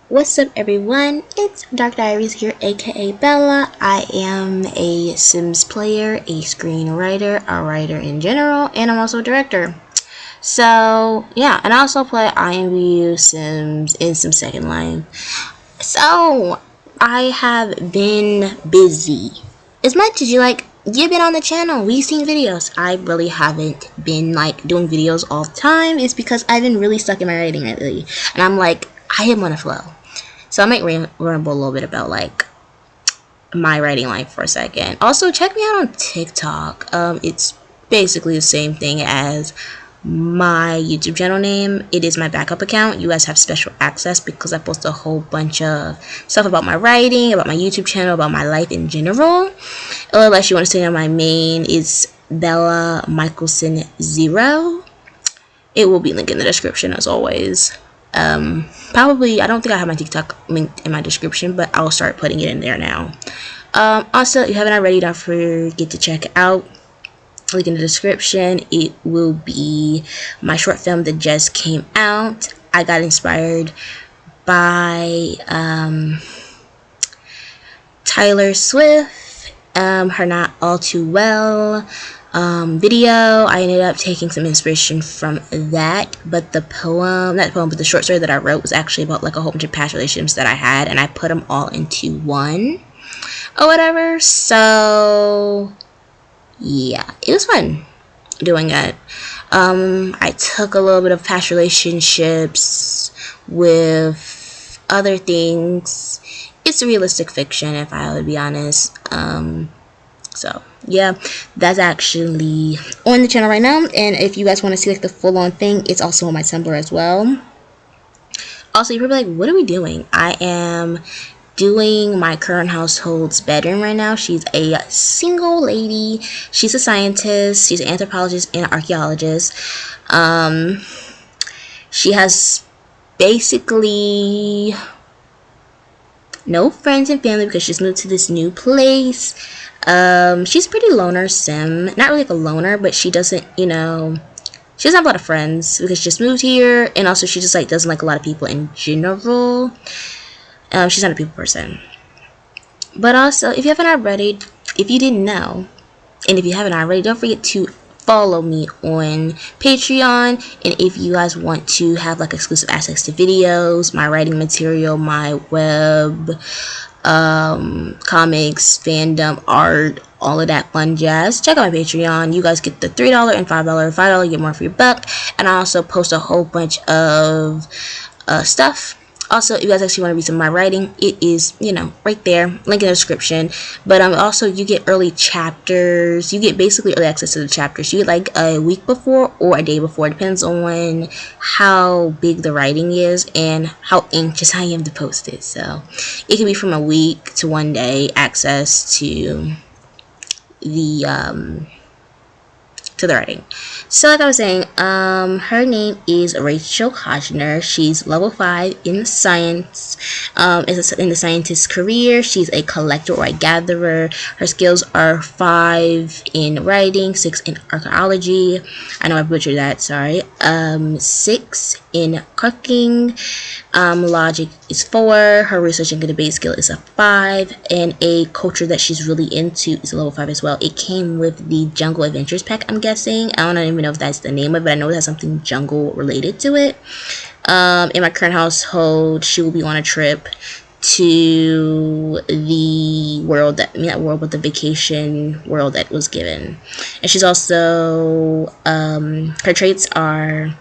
What's up, everyone? It's Darkdaries here, aka Bella. I am a Sims player, a screenwriter, a writer in general, and I'm also a director. So, yeah, and I also play INVU Sims in some Second Life. So, I have been busy. As much as you've been on the channel, we've seen videos. I really haven't been doing videos all the time. It's because I've been really stuck in my writing lately. And I am on a flow. So I might ramble a little bit about my writing life for a second. Also, check me out on TikTok. It's basically the same thing as my YouTube channel name. It is my backup account. You guys have special access because I post a whole bunch of stuff about my writing, about my YouTube channel, about my life in general. Unless you want to stay on my main, it's Bella Michelson 0. It will be linked in the description as always. Probably, I don't think I have my TikTok linked in my description, but I'll start putting it in there now. Also, if you haven't already, don't forget to check it out. Link in the description. It will be my short film that just came out. I got inspired by Tyler Swift, her Not All Too Well video. I ended up taking some inspiration from that, but the short story that I wrote was actually about a whole bunch of past relationships that I had, and I put them all into one or whatever. So yeah, it was fun doing it. I took a little bit of past relationships with other things. It's realistic fiction, if I would be honest. So yeah, that's actually on the channel right now, and if you guys want to see the full-on thing, it's also on my Tumblr as well. Also, you're probably like, what are we doing? I am doing my current household's bedroom right now. She's a single lady. She's a scientist. She's an anthropologist and an archaeologist. She has basically no friends and family because she's moved to this new place. She's a pretty loner sim. Not really a loner, but she doesn't, she doesn't have a lot of friends because she just moved here, and also she just doesn't like a lot of people in general. She's not a people person. But also, if you haven't already, if you didn't know, and if you haven't already, don't forget to follow me on Patreon. And if you guys want to have exclusive access to videos, my writing material, my web, comics, fandom, art, all of that fun jazz, check out my Patreon. You guys get the $3 and $5. $5 you get more for your buck, and I also post a whole bunch of stuff. Also, if you guys actually want to read some of my writing, it is, right there, link in the description. But also, you get early chapters. You get basically early access to the chapters. You get a week before or a day before. It depends on how big the writing is and how anxious I am to post it. So it can be from a week to 1 day access to the writing. So like I was saying, her name is Rachel Hodgner. She's level 5 in science, in the scientist's career. She's a collector or a gatherer. Her skills are 5 in writing, 6 in archaeology. I know I butchered that, sorry. 6 in cooking. Logic is 4. Her research and debate skill is a 5, and a culture that she's really into is a level 5 as well. It came with the Jungle Adventures pack, I'm guessing. I don't even know if that's the name of it, but I know it has something jungle related to it. In my current household, she will be on a trip to the world but the vacation world that was given. And she's also her traits are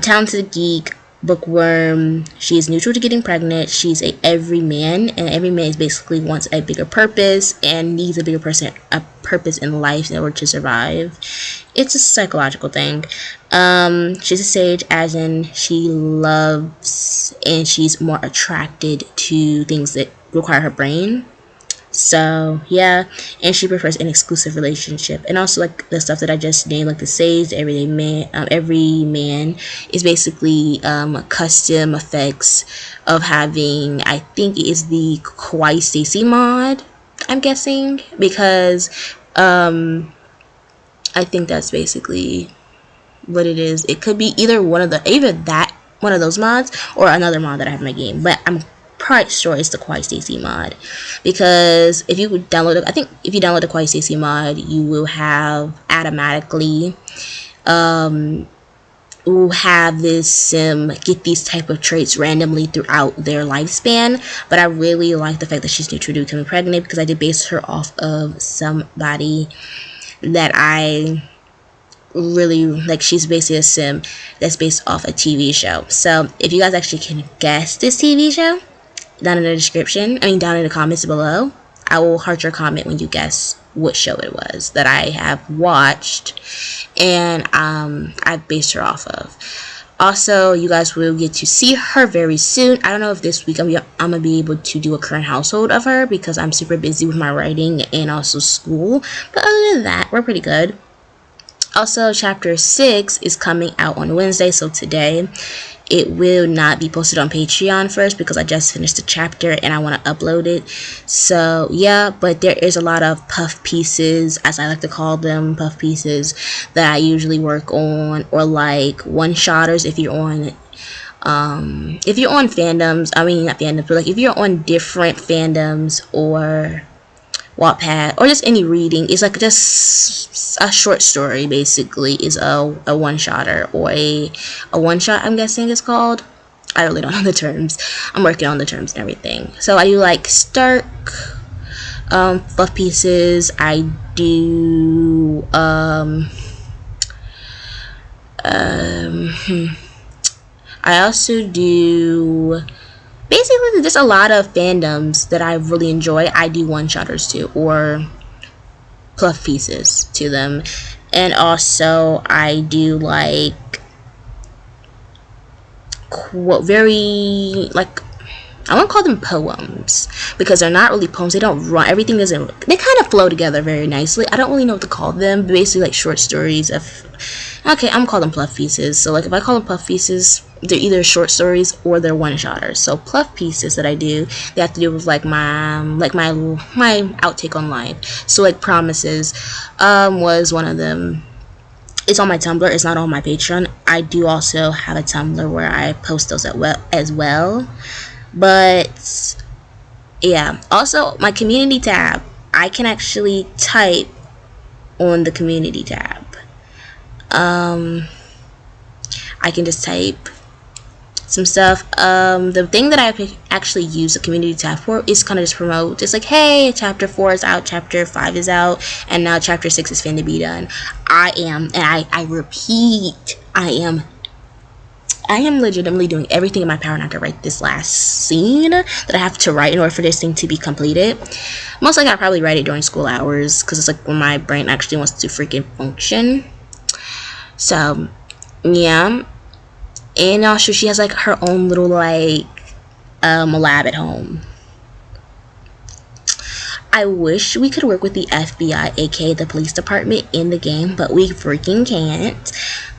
talented geek, bookworm. She is neutral to getting pregnant. She's a everyman, and everyman is basically wants a bigger purpose and needs a bigger purpose in life in order to survive. It's a psychological thing. She's a sage, as in she loves and she's more attracted to things that require her brain. So yeah, and she prefers an exclusive relationship. And also the stuff that I just named, the sage, every man is basically custom effects of having, I think it is the Kawaii Stacy mod, I'm guessing, because I think that's basically what it is. It could be either that one of those mods or another mod that I have in my game, but I'm quite sure it's the Kawaii Stacy mod, because if you download it, I think if you download the Kawaii Stacy mod, you will have automatically will have this sim get these type of traits randomly throughout their lifespan. But I really like the fact that she's neutral to becoming pregnant, because I did base her off of somebody that I really like. She's basically a sim that's based off a TV show. So if you guys actually can guess this TV show, down in the description, down in the comments below, I will heart your comment when you guess what show it was that I have watched and I based her off of. Also, you guys will get to see her very soon. I don't know if this week I'm gonna be able to do a current household of her, because I'm super busy with my writing and also school, but other than that, we're pretty good. Also, chapter 6 is coming out on Wednesday, so today. It will not be posted on Patreon first, because I just finished the chapter and I want to upload it. So yeah, but there is a lot of puff pieces, as I like to call them, puff pieces that I usually work on, or like one-shotters if you're on fandoms, not fandoms, but like if you're on different fandoms or Wattpad or just any reading. It's like just a short story basically is a one-shotter, or a one-shot, I'm guessing it's called. I really don't know the terms. I'm working on the terms and everything. So I do like Stark fluff pieces. I do I also do basically just a lot of fandoms that I really enjoy. I do one-shotters too, or fluff pieces to them. And also I do like very, like, I won't call them poems, because they're not really poems. They don't run, everything doesn't, they kind of flow together very nicely. I don't really know what to call them, but basically like short stories of, okay, I'm calling them pluff pieces. So like if I call them pluff pieces, they're either short stories or they're one-shotters. So pluff pieces that I do, they have to do with like my outtake on life. So like Promises was one of them. It's on my Tumblr. It's not on my Patreon. I do also have a Tumblr where I post those as well. But yeah, also my community tab, I can actually type on the community tab. I can just type some stuff. The thing that I actually use the community tab for is kind of just promote. It's like, hey, chapter 4 is out, chapter 5 is out, and now chapter 6 is finna be done. I repeat, I am legitimately doing everything in my power not to write this last scene that I have to write in order for this thing to be completed. Most likely I'll probably write it during school hours, because it's like when my brain actually wants to freaking function. So yeah, and also she has like her own little like lab at home. I wish we could work with the FBI, aka the police department, in the game, but we freaking can't.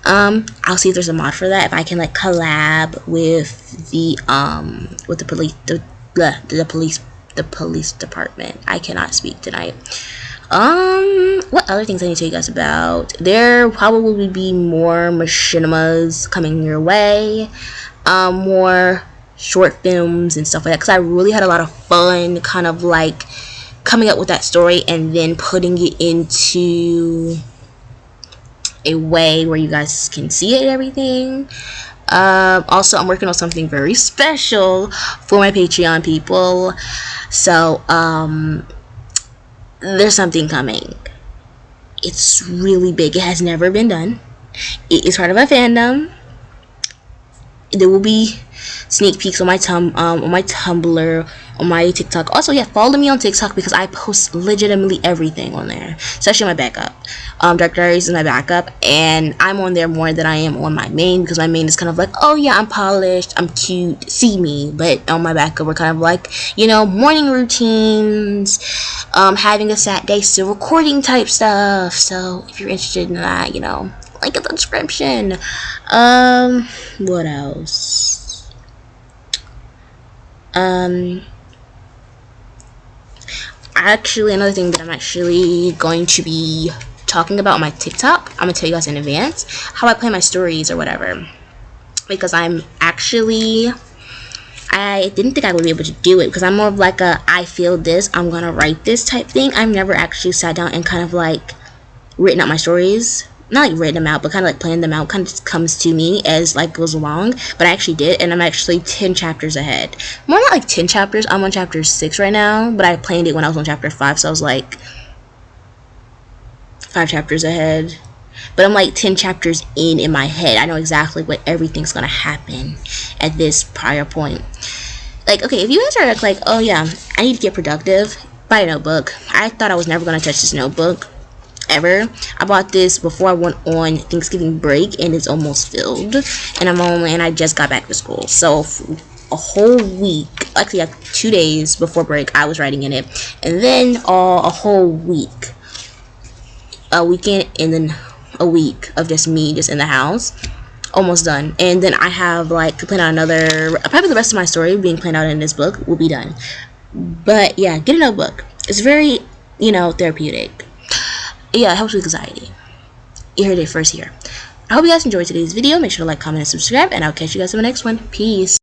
I'll see if there's a mod for that, if I can like collab with the police department. I cannot speak tonight. What other things I need to tell you guys about? There probably be more machinimas coming your way, more short films and stuff like that, because I really had a lot of fun kind of like coming up with that story and then putting it into a way where you guys can see it and everything. Also, I'm working on something very special for my Patreon people. So there's something coming. It's really big. It has never been done. It is part of a fandom. There will be sneak peeks on my Tumblr, on my TikTok. Also, yeah, follow me on TikTok, because I post legitimately everything on there, especially my backup. Darkdaries is my backup, and I'm on there more than I am on my main, because my main is kind of like, oh yeah, I'm polished, I'm cute, see me. But on my backup, we're kind of like, you know, morning routines, having a sad day, still recording type stuff. So if you're interested in that, you know, link in the description. What else? Actually, another thing that I'm actually going to be talking about on my TikTok, I'm gonna tell you guys in advance how I play my stories or whatever, because I'm actually actually, I didn't think I would be able to do it because I'm more of like a I feel this, I'm gonna write this type thing. I've never actually sat down and kind of like written out my stories. Not like written them out, but kind of like planned them out. Kind of just comes to me as like goes along. But I actually did, and I'm actually 10 chapters ahead. More not like 10 chapters. I'm on chapter 6 right now, but I planned it when I was on chapter 5, so I was like 5 chapters ahead. But I'm like 10 chapters in my head. I know exactly what everything's gonna happen at this prior point. Like, okay, if you guys are like, oh yeah, I need to get productive, buy a notebook. I thought I was never gonna touch this notebook ever. I bought this before I went on Thanksgiving break, and it's almost filled. And I just got back to school, so a whole week, actually like 2 days before break, I was writing in it, and then a whole week, a weekend, and then a week of just me just in the house, almost done. And then I have like to plan out another, probably the rest of my story being planned out in this book will be done. But yeah, get a notebook. It's very, therapeutic. Yeah, it helps with anxiety. You heard it first here. I hope you guys enjoyed today's video. Make sure to like, comment, and subscribe, and I'll catch you guys in the next one. Peace.